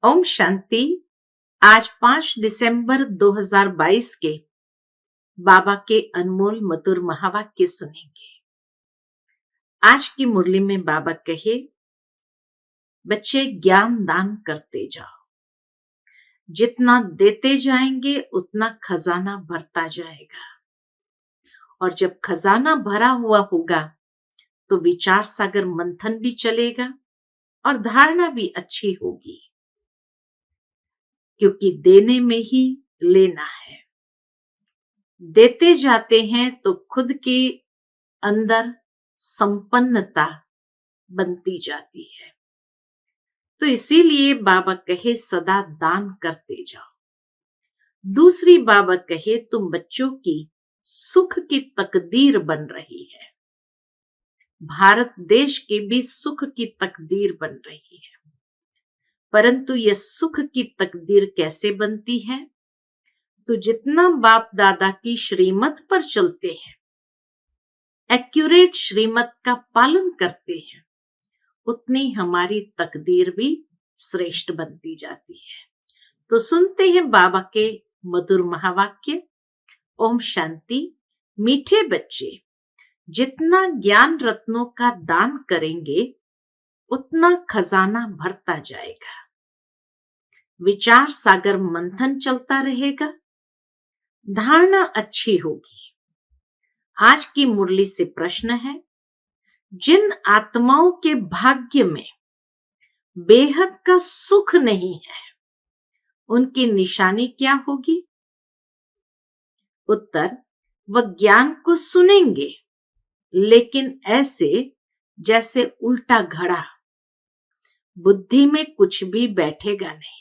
ओम शांति। आज 5 दिसंबर 2022 के बाबा के अनमोल मधुर महावाक्य सुनेंगे। आज की मुरली में बाबा कहे, बच्चे ज्ञान दान करते जाओ। जितना देते जाएंगे उतना खजाना भरता जाएगा, और जब खजाना भरा हुआ होगा तो विचार सागर मंथन भी चलेगा और धारणा भी अच्छी होगी, क्योंकि देने में ही लेना है। देते जाते हैं तो खुद के अंदर संपन्नता बनती जाती है। तो इसीलिए बाबा कहे सदा दान करते जाओ। दूसरी बाबा कहे तुम बच्चों की सुख की तकदीर बन रही है। भारत देश की भी सुख की तकदीर बन रही है, परंतु यह सुख की तकदीर कैसे बनती है? तो जितना बाप दादा की श्रीमत पर चलते हैं, एक्यूरेट श्रीमत का पालन करते हैं, उतनी हमारी तकदीर भी श्रेष्ठ बनती जाती है। तो सुनते हैं बाबा के मधुर महावाक्य। ओम शांति। मीठे बच्चे, जितना ज्ञान रत्नों का दान करेंगे उतना खजाना भरता जाएगा। विचार सागर मंथन चलता रहेगा, धारणा अच्छी होगी। आज की मुरली से प्रश्न है, जिन आत्माओं के भाग्य में बेहद का सुख नहीं है, उनकी निशानी क्या होगी? उत्तर, वह ज्ञान को सुनेंगे, लेकिन ऐसे जैसे उल्टा घड़ा, बुद्धि में कुछ भी बैठेगा नहीं।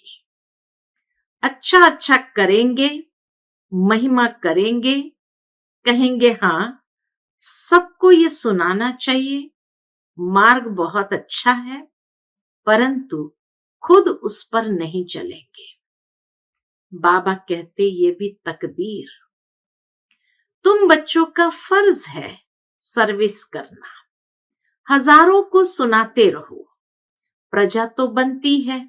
अच्छा अच्छा करेंगे, महिमा करेंगे, कहेंगे हाँ सबको ये सुनाना चाहिए, मार्ग बहुत अच्छा है, परंतु खुद उस पर नहीं चलेंगे। बाबा कहते ये भी तकदीर। तुम बच्चों का फर्ज है सर्विस करना। हजारों को सुनाते रहो, प्रजा तो बनती है।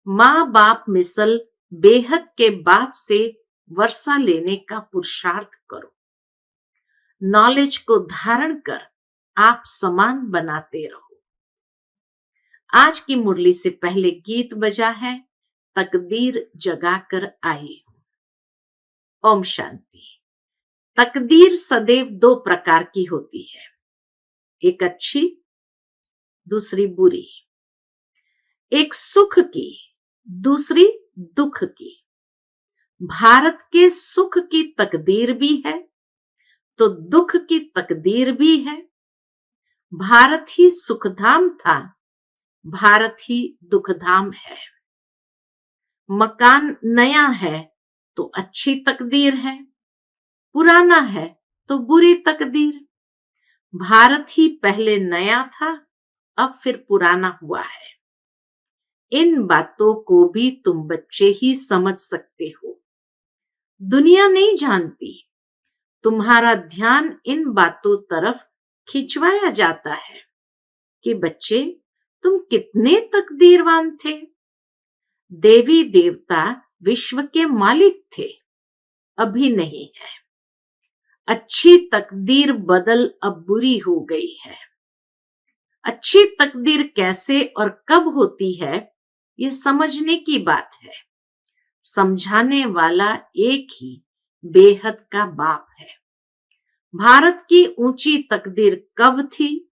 माँ बाप मिसल बेहद के बाप से वर्षा लेने का पुरुषार्थ करो। नॉलेज को धारण कर आप समान बनाते रहो। आज की मुरली से पहले गीत बजा है, तकदीर जगाकर आई हूं। ओम शांति। तकदीर सदैव दो प्रकार की होती है, एक अच्छी, दूसरी बुरी। एक सुख की, दूसरी दुख की। भारत के सुख की तकदीर भी है तो दुख की तकदीर भी है। भारत ही सुखधाम था, भारत ही दुखधाम है। मकान नया है तो अच्छी तकदीर है, पुराना है तो बुरी तकदीर। भारत ही पहले नया था, अब फिर पुराना हुआ है। इन बातों को भी तुम बच्चे ही समझ सकते हो, दुनिया नहीं जानती। तुम्हारा ध्यान इन बातों तरफ खिंचवाया जाता है कि बच्चे तुम कितने तकदीरवान थे। देवी देवता विश्व के मालिक थे, अभी नहीं है। अच्छी तकदीर बदल अब बुरी हो गई है। अच्छी तकदीर कैसे और कब होती है, ये समझने की बात है। समझाने वाला एक ही बेहद का बाप है। भारत की ऊंची तकदीर कब थी?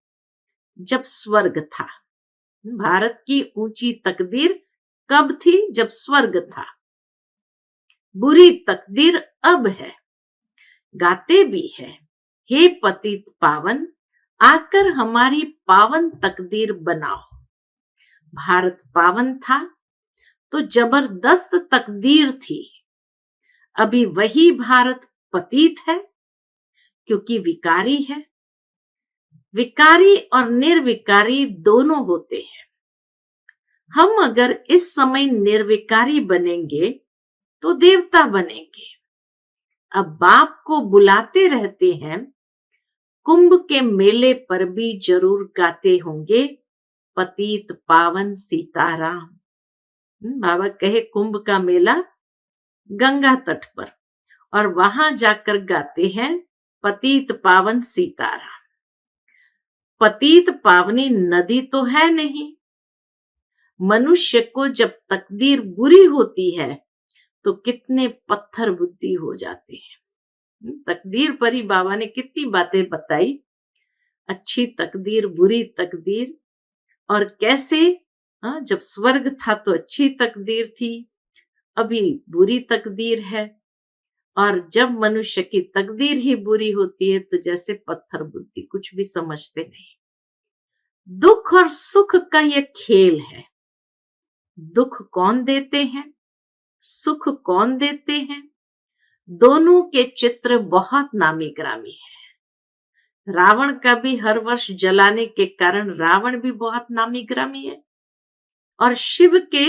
जब स्वर्ग था। भारत की ऊंची तकदीर कब थी? जब स्वर्ग था। बुरी तकदीर अब है, गाते भी है, हे पतित पावन, आकर हमारी पावन तकदीर बनाओ। भारत पावन था तो जबरदस्त तकदीर थी। अभी वही भारत पतित है, क्योंकि विकारी है। विकारी और निर्विकारी दोनों होते हैं। हम अगर इस समय निर्विकारी बनेंगे तो देवता बनेंगे। अब बाप को बुलाते रहते हैं, कुंभ के मेले पर भी जरूर गाते होंगे, पतित पावन सीताराम। बाबा कहे कुंभ का मेला गंगा तट पर, और वहां जाकर गाते हैं पतित पावन सीताराम। पतित पावनी नदी तो है नहीं। मनुष्य को जब तकदीर बुरी होती है तो कितने पत्थर बुद्धि हो जाते हैं। तकदीर पर ही बाबा ने कितनी बातें बताई, अच्छी तकदीर, बुरी तकदीर, और कैसे जब स्वर्ग था तो अच्छी तकदीर थी, अभी बुरी तकदीर है, और जब मनुष्य की तकदीर ही बुरी होती है तो जैसे पत्थर बुद्धि, कुछ भी समझते नहीं। दुख और सुख का ये खेल है। दुख कौन देते हैं, सुख कौन देते हैं, दोनों के चित्र बहुत नामी ग्रामी है। रावण का भी हर वर्ष जलाने के कारण रावण भी बहुत नामी ग्रामी है, और शिव के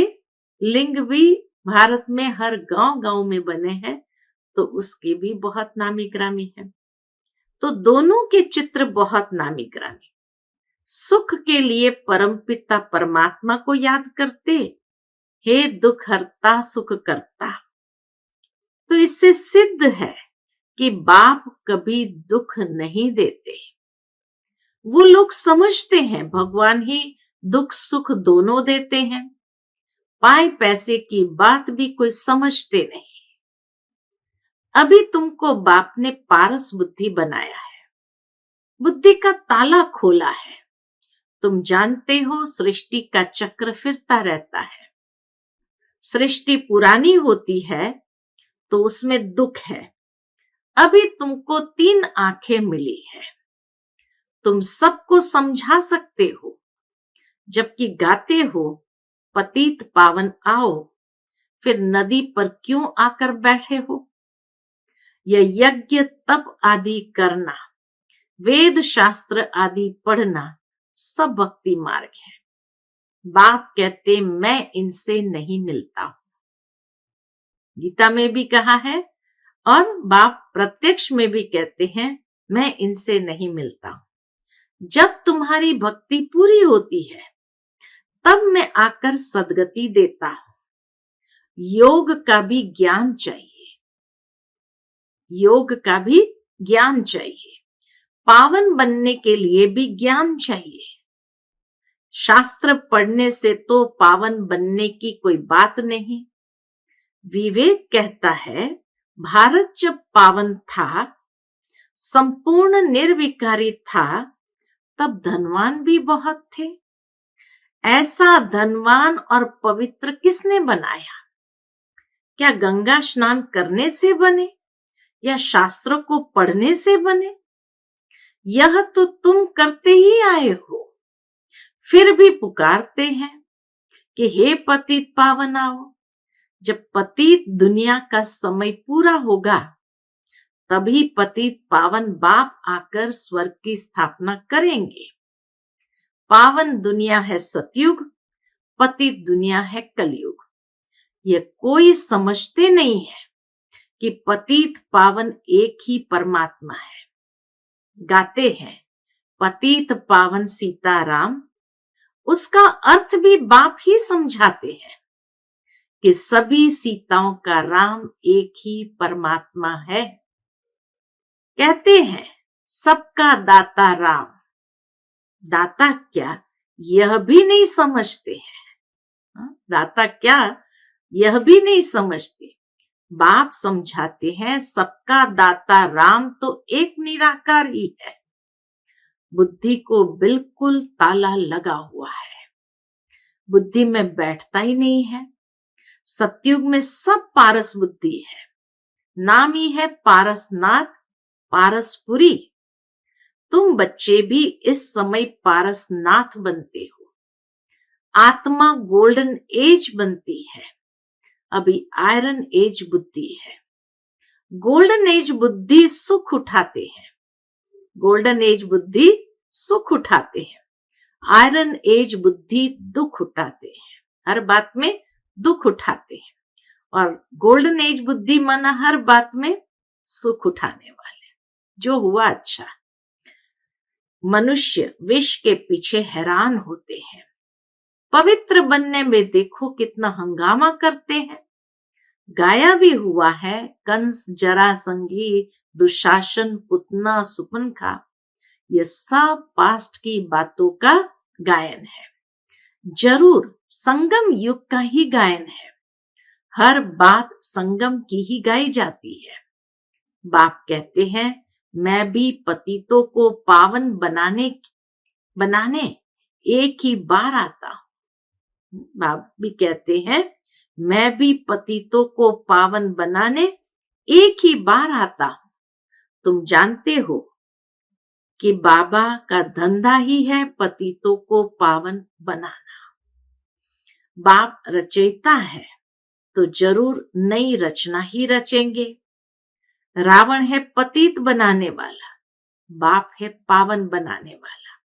लिंग भी भारत में हर गांव गांव में बने हैं, तो उसके भी बहुत नामी ग्रामी है। तो दोनों के चित्र बहुत नामी ग्रामी। सुख के लिए परमपिता परमात्मा को याद करते, हे दुख हरता सुख करता। तो इससे सिद्ध है कि बाप कभी दुख नहीं देते। वो लोग समझते हैं भगवान ही दुख सुख दोनों देते हैं। पाए पैसे की बात भी कोई समझते नहीं। अभी तुमको बाप ने पारस बुद्धि बनाया है, बुद्धि का ताला खोला है। तुम जानते हो सृष्टि का चक्र फिरता रहता है। सृष्टि पुरानी होती है तो उसमें दुख है। अभी तुमको 3 आंखें मिली है, तुम सबको समझा सकते हो, जबकि गाते हो पतित पावन आओ, फिर नदी पर क्यों आकर बैठे हो। यह यज्ञ तप आदि करना, वेद शास्त्र आदि पढ़ना सब भक्ति मार्ग है। बाप कहते मैं इनसे नहीं मिलता हूं। गीता में भी कहा है, और बाप प्रत्यक्ष में भी कहते हैं मैं इनसे नहीं मिलता हूं। जब तुम्हारी भक्ति पूरी होती है तब मैं आकर सद्गति देता हूं। योग का भी ज्ञान चाहिए, योग का भी ज्ञान चाहिए। पावन बनने के लिए भी ज्ञान चाहिए। शास्त्र पढ़ने से तो पावन बनने की कोई बात नहीं। विवेक कहता है भारत जब पावन था, संपूर्ण निर्विकारी था, तब धनवान भी बहुत थे। ऐसा धनवान और पवित्र किसने बनाया? क्या गंगा स्नान करने से बने या शास्त्रों को पढ़ने से बने? यह तो तुम करते ही आए हो, फिर भी पुकारते हैं कि हे पतित पावन आओ। जब पतित दुनिया का समय पूरा होगा तभी पतित पावन बाप आकर स्वर्ग की स्थापना करेंगे। पावन दुनिया है सतयुग, पतित दुनिया है कलयुग। ये कोई समझते नहीं है कि पतित पावन एक ही परमात्मा है। गाते हैं पतित पावन सीताराम, उसका अर्थ भी बाप ही समझाते हैं कि सभी सीताओं का राम एक ही परमात्मा है। कहते हैं सबका दाता राम। दाता क्या, यह भी नहीं समझते हैं। दाता क्या, यह भी नहीं समझते। बाप समझाते हैं सबका दाता राम तो एक निराकार ही है। बुद्धि को बिल्कुल ताला लगा हुआ है, बुद्धि में बैठता ही नहीं है। सतयुग में सब पारस बुद्धि है। नाम ही है पारसनाथ, पारसपुरी। तुम बच्चे भी इस समय पारसनाथ बनते हो। आत्मा गोल्डन एज बनती है, अभी आयरन एज बुद्धि है। गोल्डन एज बुद्धि सुख उठाते हैं, गोल्डन एज बुद्धि सुख उठाते हैं। आयरन एज बुद्धि दुख उठाते हैं, हर बात में दुख उठाते हैं। और गोल्डन एज बुद्धि माना हर बात में सुख उठाने वाले। जो हुआ अच्छा। मनुष्य विष के पीछे हैरान होते हैं, पवित्र बनने में देखो कितना हंगामा करते हैं। गाया भी हुआ है, कंस, जरासंगी, दुशासन, पुतना, सुपनखा, ये सब पास्ट की बातों का गायन है। जरूर संगम युग का ही गायन है। हर बात संगम की ही गाई जाती है। बाप कहते हैं, मैं भी पतितों को पावन बनाने एक ही बार आता हूं। बाप भी कहते हैं, मैं भी पतितों को पावन बनाने एक ही बार आता हूं। तुम जानते हो कि बाबा का धंधा ही है पतितों को पावन बनाना। बाप रचयिता है तो जरूर नई रचना ही रचेंगे। रावण है पतित बनाने वाला, बाप है पावन बनाने वाला।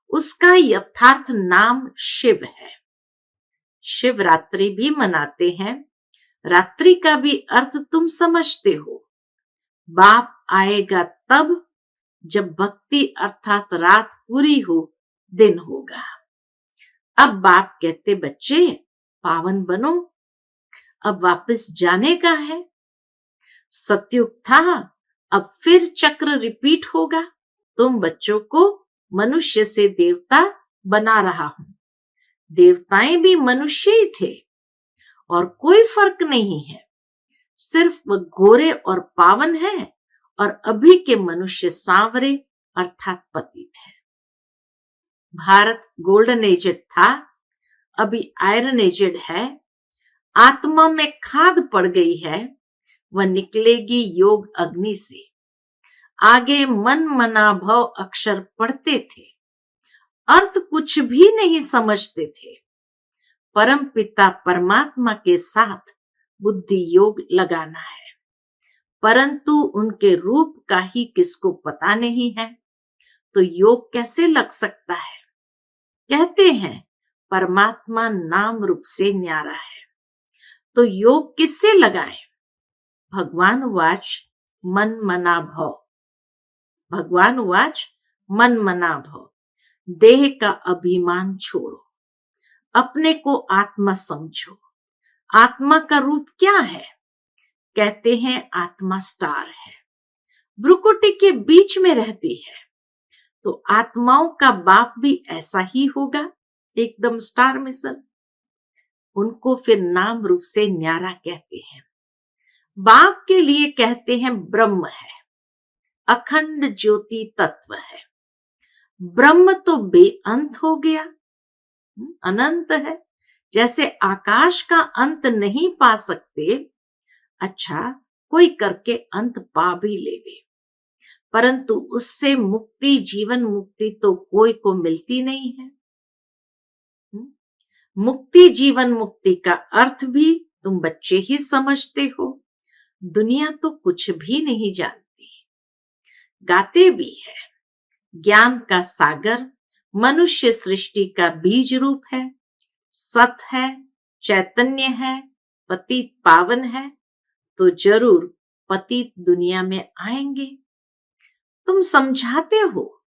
उसका यथार्थ नाम शिव है। शिवरात्रि भी मनाते हैं। रात्रि का भी अर्थ तुम समझते हो। बाप आएगा तब जब भक्ति अर्थात रात पूरी हो, दिन होगा। अब बाप कहते, बच्चे पावन बनो, अब वापस जाने का है। सतयुग था, अब फिर चक्र रिपीट होगा। तुम बच्चों को मनुष्य से देवता बना रहा हूं। देवताएं भी मनुष्य ही थे और कोई फर्क नहीं है। सिर्फ वो गोरे और पावन है और अभी के मनुष्य सांवरे अर्थात पतित है। भारत गोल्डन एजेड था, अभी आयरन एजेड है। आत्मा में खाद पड़ गई है, वह निकलेगी योग अग्नि से। आगे मन मना भव अक्षर पढ़ते थे, अर्थ कुछ भी नहीं समझते थे। परम पिता परमात्मा के साथ बुद्धि योग लगाना है, परंतु उनके रूप का ही किसको पता नहीं है, तो योग कैसे लग सकता है। कहते हैं परमात्मा नाम रूप से न्यारा है, तो योग किससे लगाएं। भगवान वाच मन मना भव। भगवान वाच मन मना भव। देह का अभिमान छोड़ो, अपने को आत्मा समझो। आत्मा का रूप क्या है। कहते हैं आत्मा स्टार है, भ्रुकुटी के बीच में रहती है, तो आत्माओं का बाप भी ऐसा ही होगा, एकदम स्टार मिसल। उनको फिर नाम रूप से न्यारा कहते हैं। बाप के लिए कहते हैं ब्रह्म है, अखंड ज्योति तत्व है। ब्रह्म तो बेअंत हो गया, अनंत है। जैसे आकाश का अंत नहीं पा सकते, अच्छा कोई करके अंत पा भी लेवे, परंतु उससे मुक्ति, जीवन मुक्ति तो कोई को मिलती नहीं है। मुक्ति, जीवन मुक्ति का अर्थ भी तुम बच्चे ही समझते हो। दुनिया तो कुछ भी नहीं जानती। गाते भी है, ज्ञान का सागर मनुष्य सृष्टि का बीज रूप है, सत है, चैतन्य है, पतित पावन है, तो जरूर पतित दुनिया में आएंगे। तुम समझाते हो,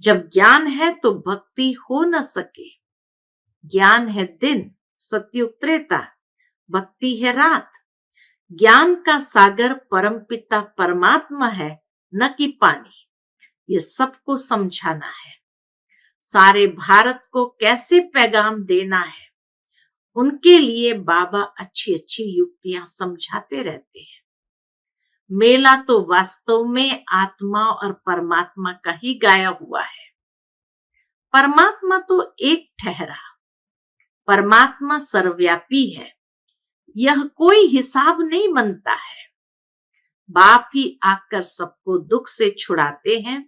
जब ज्ञान है तो भक्ति हो न सके। ज्ञान है दिन, सतयुग त्रेता, भक्ति है रात। ज्ञान का सागर परमपिता परमात्मा है, न कि पानी। ये सबको समझाना है। सारे भारत को कैसे पैगाम देना है, उनके लिए बाबा अच्छी अच्छी युक्तियां समझाते रहते हैं। मेला तो वास्तव में आत्मा और परमात्मा का ही गाया हुआ है। परमात्मा तो एक ठहरा, परमात्मा सर्वव्यापी है, यह कोई हिसाब नहीं बनता है। बाप ही आकर सबको दुख से छुड़ाते हैं।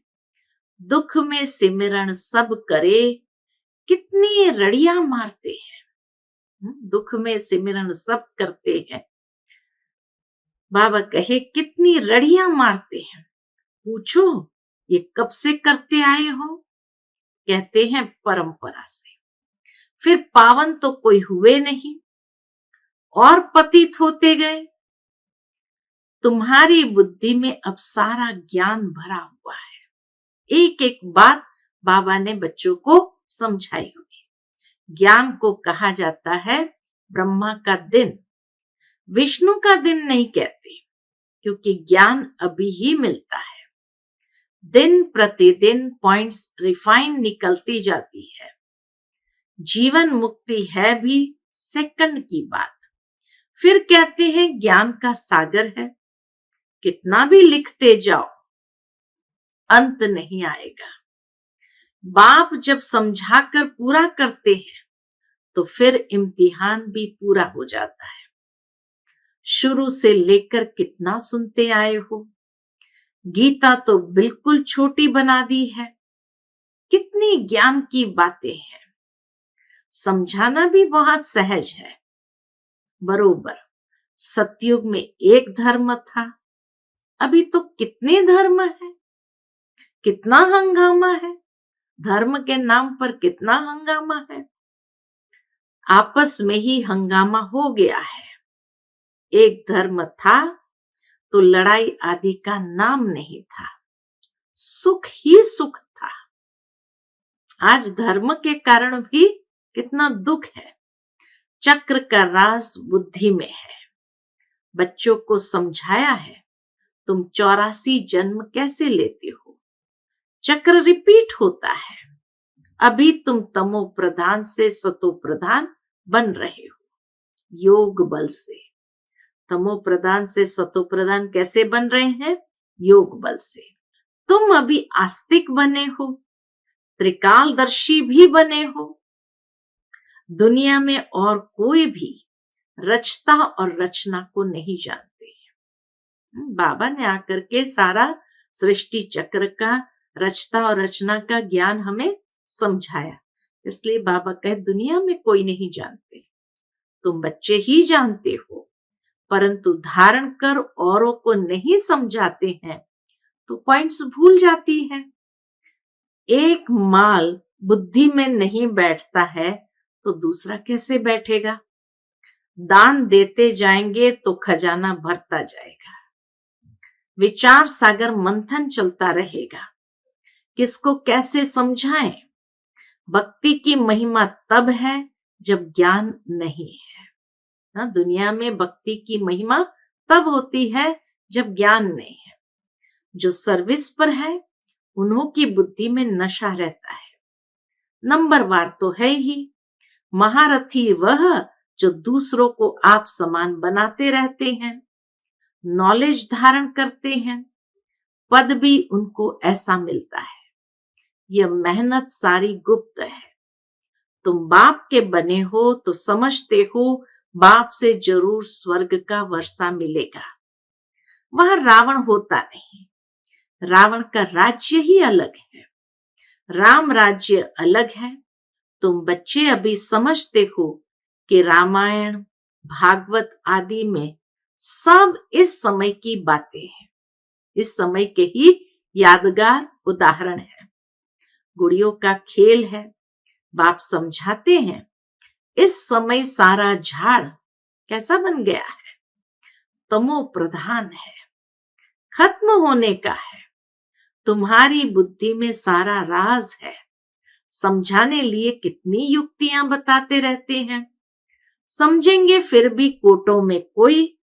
दुख में सिमरण सब करे, कितनी रड़ियां मारते हैं। दुख में सिमरण सब करते हैं। बाबा कहे कितनी रड़ियां मारते हैं। पूछो ये कब से करते आए हो। कहते हैं परंपरा से। फिर पावन तो कोई हुए नहीं और पतित होते गए। तुम्हारी बुद्धि में अब सारा ज्ञान भरा हुआ है। एक एक बात बाबा ने बच्चों को समझाई हुई। ज्ञान को कहा जाता है ब्रह्मा का दिन, विष्णु का दिन नहीं कहते, क्योंकि ज्ञान अभी ही मिलता है। दिन प्रतिदिन पॉइंट्स रिफाइन निकलती जाती है। जीवन मुक्ति है भी सेकंड की बात। फिर कहते हैं ज्ञान का सागर है, कितना भी लिखते जाओ अंत नहीं आएगा। बाप जब समझाकर पूरा करते हैं तो फिर इम्तिहान भी पूरा हो जाता है। शुरू से लेकर कितना सुनते आए हो, गीता तो बिल्कुल छोटी बना दी है। कितनी ज्ञान की बातें हैं, समझाना भी बहुत सहज है। बरोबर, सतयुग में एक धर्म था, अभी तो कितने धर्म है, कितना हंगामा है, धर्म के नाम पर कितना हंगामा है। आपस में ही हंगामा हो गया है। एक धर्म था तो लड़ाई आदि का नाम नहीं था, सुख ही सुख था। आज धर्म के कारण भी कितना दुख है। चक्र का राज बुद्धि में है। बच्चों को समझाया है, तुम 84 जन्म कैसे लेते हो, चक्र रिपीट होता है। अभी तुम तमो प्रधान से सतो प्रधान बन रहे हो, योग बल से। तमो प्रधान से सतो प्रधान कैसे बन रहे हैं, योग बल से। तुम अभी आस्तिक बने हो, त्रिकालदर्शी भी बने हो। दुनिया में और कोई भी रचता और रचना को नहीं जानते। बाबा ने आकर के सारा सृष्टि चक्र का, रचता और रचना का ज्ञान हमें समझाया। इसलिए बाबा कहे दुनिया में कोई नहीं जानते, तुम बच्चे ही जानते हो, परंतु धारण कर औरों को नहीं समझाते हैं तो पॉइंट्स भूल जाती है। एक माल बुद्धि में नहीं बैठता है तो दूसरा कैसे बैठेगा। दान देते जाएंगे तो खजाना भरता जाएगा। विचार सागर मंथन चलता रहेगा, किसको कैसे समझाएं। भक्ति की महिमा तब है जब ज्ञान नहीं है ना। दुनिया में भक्ति की महिमा तब होती है जब ज्ञान नहीं है। जो सर्विस पर है उन्हों की बुद्धि में नशा रहता है। नंबरवार तो है ही। महारथी वह जो दूसरों को आप समान बनाते रहते हैं, नॉलेज धारण करते हैं, पद भी उनको ऐसा मिलता है। यह मेहनत सारी गुप्त है। तुम बाप के बने हो तो समझते हो बाप से जरूर स्वर्ग का वर्षा मिलेगा। वह रावण होता नहीं, रावण का राज्य ही अलग है, राम राज्य अलग है। तुम बच्चे अभी समझते हो कि रामायण भागवत आदि में सब इस समय की बातें हैं, इस समय के ही यादगार उदाहरण है। गुड़ियों का खेल है। बाप समझाते हैं इस समय सारा झाड़ कैसा बन गया है, तमो प्रधान है, खत्म होने का है। तुम्हारी बुद्धि में सारा राज है। समझाने लिए कितनी युक्तियां बताते रहते हैं। समझेंगे फिर भी कोटों में कोई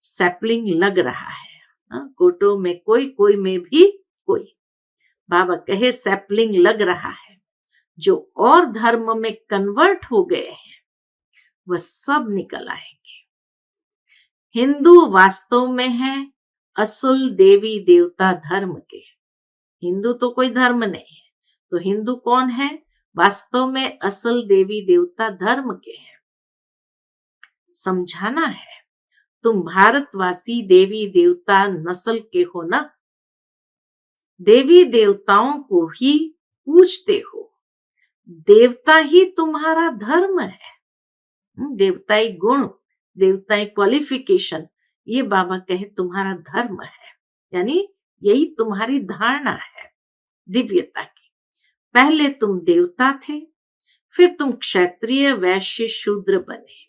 सैपलिंग लग रहा है। कोटों में कोई, कोई में भी कोई। बाबा कहे सैपलिंग लग रहा है। जो और धर्म में कन्वर्ट हो गए हैं वह सब निकल आएंगे। हिंदू वास्तव में है असुल देवी देवता धर्म के। हिंदू तो कोई धर्म नहीं है, तो हिंदू कौन है, वास्तव में असल देवी देवता धर्म के हैं। समझाना है तुम भारतवासी देवी देवता नस्ल के हो ना, देवी देवताओं को ही पूजते हो, देवता ही तुम्हारा धर्म है। देवताई गुण, देवताई क्वालिफिकेशन, ये बाबा कहे तुम्हारा धर्म है, यानी यही तुम्हारी धारणा है दिव्यता की। पहले तुम देवता थे, फिर तुम क्षत्रिय वैश्य शूद्र बने,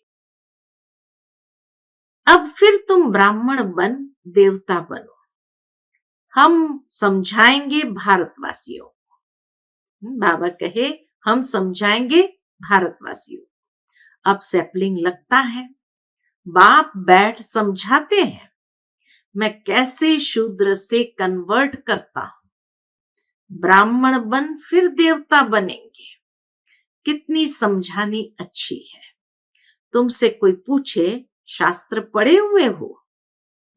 अब फिर तुम ब्राह्मण बन देवता बनो। हम समझाएंगे भारतवासियों को। बाबा कहे हम समझाएंगे भारतवासियों, अब सैपलिंग लगता है। बाप बैठ समझाते हैं, मैं कैसे शूद्र से कन्वर्ट करता हूं। ब्राह्मण बन फिर देवता बनेंगे। कितनी समझानी अच्छी है। तुमसे कोई पूछे शास्त्र पढ़े हुए हो,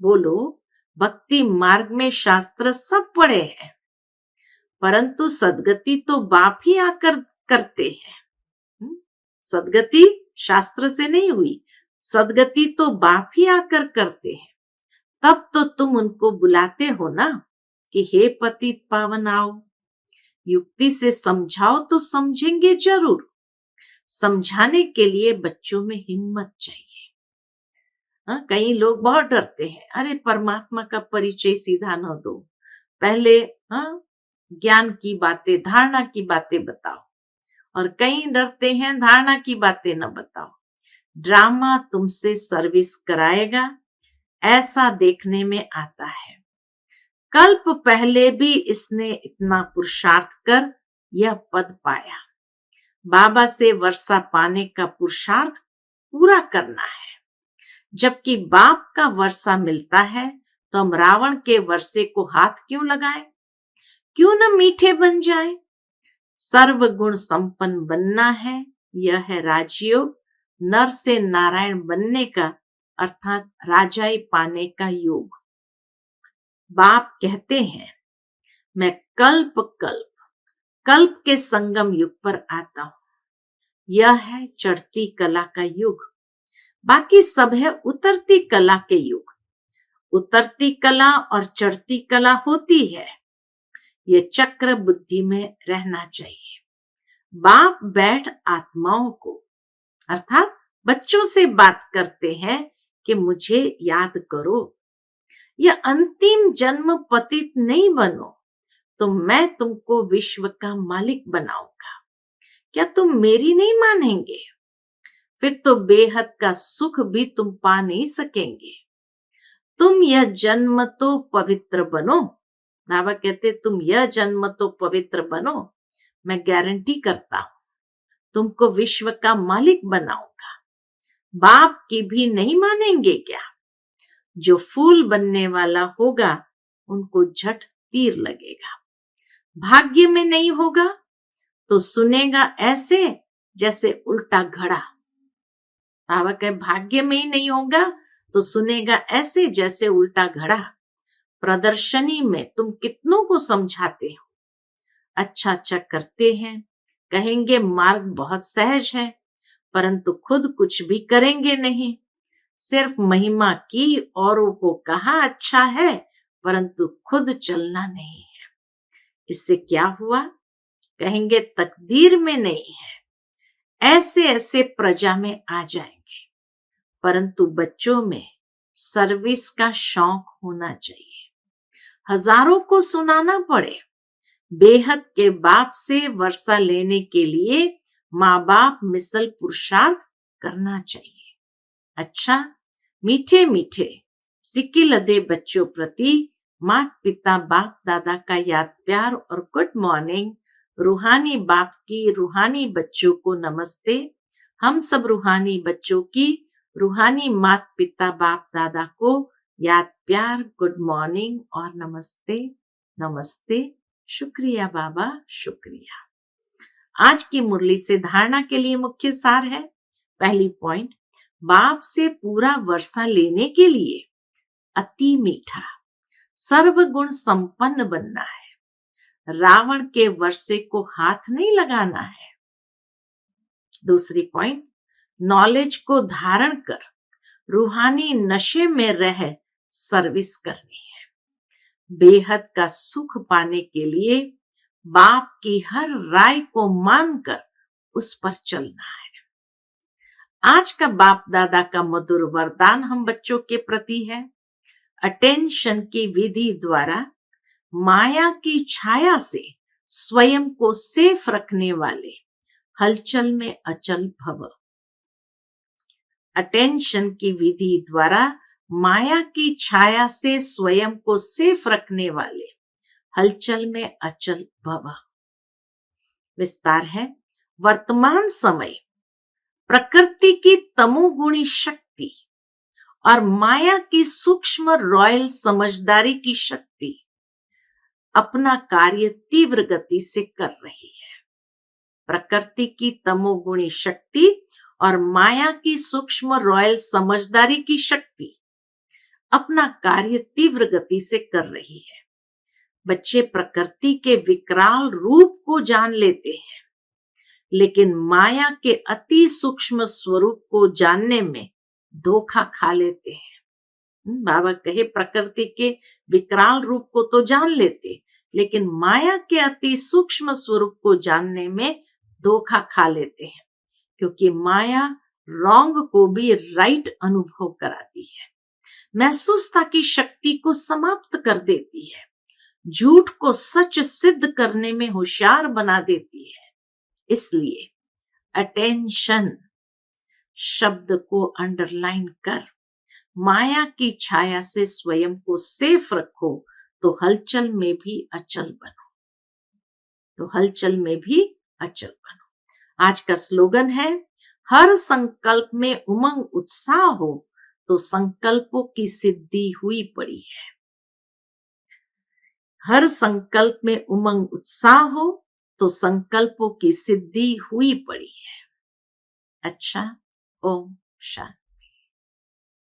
बोलो भक्ति मार्ग में शास्त्र सब पढ़े हैं, परंतु सदगति तो बाप ही आकर करते हैं। सदगति शास्त्र से नहीं हुई, सदगति तो बाप ही आकर करते हैं। तब तो तुम उनको बुलाते हो ना कि हे पतित पावन आओ। युक्ति से समझाओ तो समझेंगे जरूर। समझाने के लिए बच्चों में हिम्मत चाहिए। कई लोग बहुत डरते हैं, अरे परमात्मा का परिचय सीधा न दो, पहले ज्ञान की बातें, धारणा की बातें बताओ। और कई डरते हैं धारणा की बातें न बताओ। ड्रामा तुमसे सर्विस कराएगा, ऐसा देखने में आता है। कल्प पहले भी इसने इतना पुरुषार्थ कर यह पद पाया। बाबा से वर्षा पाने का पुरुषार्थ पूरा करना है। जबकि बाप का वर्षा मिलता है तो हम रावण के वर्षे को हाथ क्यों लगाएं? क्यों न मीठे बन जाए। सर्वगुण संपन्न बनना है, यह है राजयोग। नर से नारायण बनने का अर्थात राजाई पाने का योग। बाप कहते हैं, मैं कल्प कल्प के संगम युग पर आता हूं। यह है चढ़ती कला का युग। बाकी सब है उतरती कला के युग। उतरती कला और चढ़ती कला होती है। ये चक्र बुद्धि में रहना चाहिए। बाप बैठ आत्माओं को अर्थात बच्चों से बात करते हैं कि मुझे याद करो। यह अंतिम जन्म पतित नहीं बनो तो मैं तुमको विश्व का मालिक बनाऊंगा। क्या तुम मेरी नहीं मानेंगे? फिर तो बेहद का सुख भी तुम पा नहीं सकेंगे। तुम यह जन्म तो पवित्र बनो। बाबा कहते तुम यह जन्म तो पवित्र बनो, मैं गारंटी करता हूं तुमको विश्व का मालिक बनाऊंगा। बाप की भी नहीं मानेंगे क्या? जो फूल बनने वाला होगा उनको झट तीर लगेगा। भाग्य में नहीं होगा तो सुनेगा ऐसे जैसे उल्टा घड़ा। बाबा कहे भाग्य में ही नहीं होगा तो सुनेगा ऐसे जैसे उल्टा घड़ा। प्रदर्शनी में तुम कितनों को समझाते हो, अच्छा अच्छा करते हैं, कहेंगे मार्ग बहुत सहज है, परंतु खुद कुछ भी करेंगे नहीं। सिर्फ महिमा की, औरों को कहा अच्छा है, परंतु खुद चलना नहीं है। इससे क्या हुआ? कहेंगे तकदीर में नहीं है। ऐसे ऐसे प्रजा में आ जाएंगे, परंतु बच्चों में सर्विस का शौक होना चाहिए। हजारों को सुनाना पड़े, बेहद के बाप से वर्षा लेने के लिए माँ बाप मिसल पुरुषार्थ करना चाहिए। अच्छा, मीठे मीठे सिक्की लदे बच्चों प्रति माता पिता बाप दादा का याद प्यार और गुड मॉर्निंग। रूहानी बाप की रूहानी बच्चों को नमस्ते। हम सब रूहानी बच्चों की रूहानी माता पिता बाप दादा को याद प्यार, गुड मॉर्निंग और नमस्ते नमस्ते। शुक्रिया बाबा, शुक्रिया। आज की मुरली से धारणा के लिए मुख्य सार है। पहली पॉइंट, बाप से पूरा वर्षा लेने के लिए अति मीठा सर्वगुण संपन्न बनना है। रावण के वर्षे को हाथ नहीं लगाना है। दूसरी पॉइंट, नॉलेज को धारण कर रूहानी नशे में रह सर्विस करनी है। बेहद का सुख पाने के लिए बाप की हर राय को मानकर उस पर चलना है। आज का बाप दादा का मधुर वरदान हम बच्चों के प्रति है। अटेंशन की विधि द्वारा माया की छाया से स्वयं को सेफ रखने वाले हलचल में अचल भव। अटेंशन की विधि द्वारा माया की छाया से स्वयं को सेफ रखने वाले हलचल में अचल भव। विस्तार है, वर्तमान समय प्रकृति की तमोगुणी शक्ति और माया की सूक्ष्म रॉयल समझदारी की शक्ति अपना कार्य तीव्र गति से कर रही है। प्रकृति की तमोगुणी शक्ति और माया की सूक्ष्म रॉयल समझदारी की शक्ति अपना कार्य तीव्र गति से कर रही है। बच्चे प्रकृति के विकराल रूप को जान लेते हैं, लेकिन माया के अति सूक्ष्म स्वरूप को जानने में धोखा खा लेते हैं। बाबा कहे प्रकृति के विकराल रूप को तो जान लेते, लेकिन माया के अति सूक्ष्म स्वरूप को जानने में धोखा खा लेते हैं, क्योंकि माया रॉन्ग को भी राइट अनुभव कराती है, महसूसता की शक्ति को समाप्त कर देती है, झूठ को सच सिद्ध करने में होशियार बना देती है। इसलिए अटेंशन शब्द को अंडरलाइन कर माया की छाया से स्वयं को सेफ रखो, तो हलचल में भी अचल बनो। आज का स्लोगन है, हर संकल्प में उमंग उत्साह हो तो संकल्पों की सिद्धि हुई पड़ी है। हर संकल्प में उमंग उत्साह हो तो संकल्पों की सिद्धि हुई पड़ी है। अच्छा, ओम शांति।